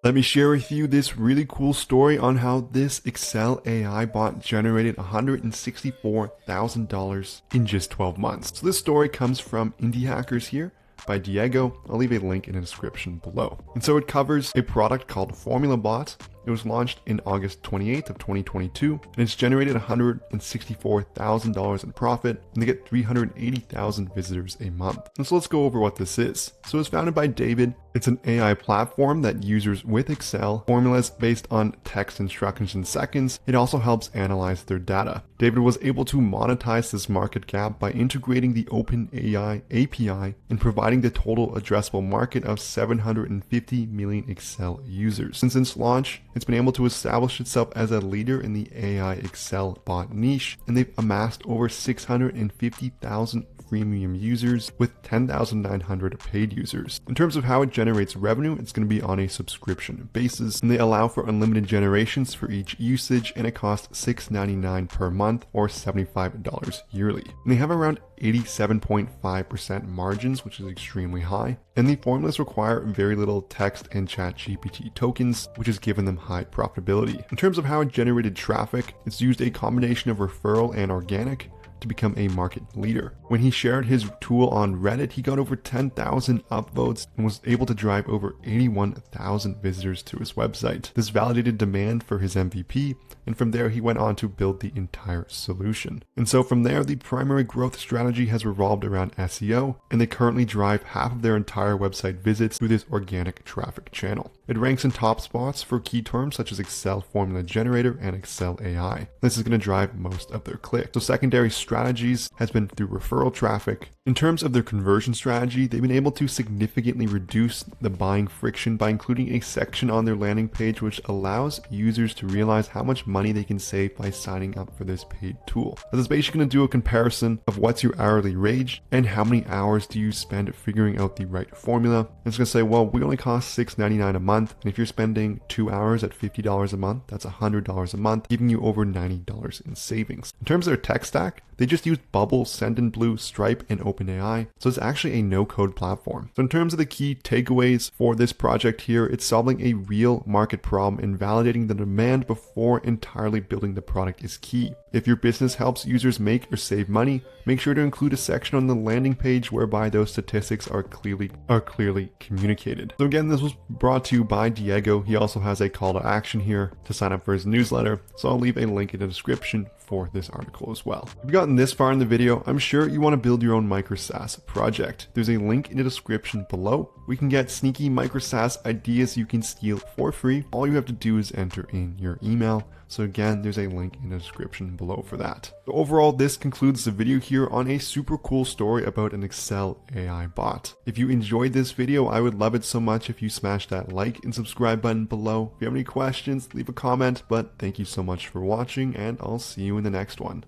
Let me share with you this really cool story on how this Excel AI bot generated $164,000 in just 12 months. So this story comes from Indie Hackers here by Diego. I'll leave a link in the description below. And so it covers a product called Formula Bot. It was launched in August 28th of 2022, and it's generated $164,000 in profit, and they get 380,000 visitors a month. And so let's go over what this is. So it's founded by David. It's an AI platform that users with Excel formulas based on text instructions in seconds. It also helps analyze their data. David was able to monetize this market gap by integrating the OpenAI API and providing the total addressable market of 750 million Excel users. And since launch, it's been able to establish itself as a leader in the AI Excel bot niche, and they've amassed over 650,000 freemium users with 10,900 paid users. In terms of how it generates revenue, it's going to be on a subscription basis, and they allow for unlimited generations for each usage, and it costs $6.99 per month or $75 yearly. And they have around 87.5% margins, which is extremely high. And the formulas require very little text and chat GPT tokens, which has given them high profitability. In terms of how it generated traffic, it's used a combination of referral and organic to become a market leader. When he shared his tool on Reddit, he got over 10,000 upvotes and was able to drive over 81,000 visitors to his website. This validated demand for his MVP, and from there he went on to build the entire solution. And so from there, the primary growth strategy has revolved around SEO, and they currently drive half of their entire website visits through this organic traffic channel. It ranks in top spots for key terms such as Excel Formula Generator and Excel AI. This is going to drive most of their clicks. So secondary strategies has been through referral traffic. In terms of their conversion strategy, they've been able to significantly reduce the buying friction by including a section on their landing page which allows users to realize how much money they can save by signing up for this paid tool. This is basically going to do a comparison of what's your hourly wage and how many hours do you spend figuring out the right formula. And it's going to say, well, we only cost $6.99 a month, and if you're spending 2 hours at $50 a month, that's $100 a month, giving you over $90 in savings. In terms of their tech stack, they just use Bubble, Sendinblue, Stripe, and OpenAI, so it's actually a no-code platform. So in terms of the key takeaways for this project here, it's solving a real market problem and validating the demand before entirely building the product is key. If your business helps users make or save money, make sure to include a section on the landing page whereby those statistics are clearly communicated. So again, this was brought to you by Diego. He also has a call to action here to sign up for his newsletter, so I'll leave a link in the description for this article as well. If you've gotten this far in the video, I'm sure you want to build your own micro SaaS project. There's a link in the description below. We can get sneaky micro SaaS ideas you can steal for free. All you have to do is enter in your email. So again, there's a link in the description below for that. So overall, this concludes the video here on a super cool story about an Excel AI bot. If you enjoyed this video, I would love it so much if you smash that like and subscribe button below. If you have any questions, leave a comment, but thank you so much for watching, and I'll see you in the next one.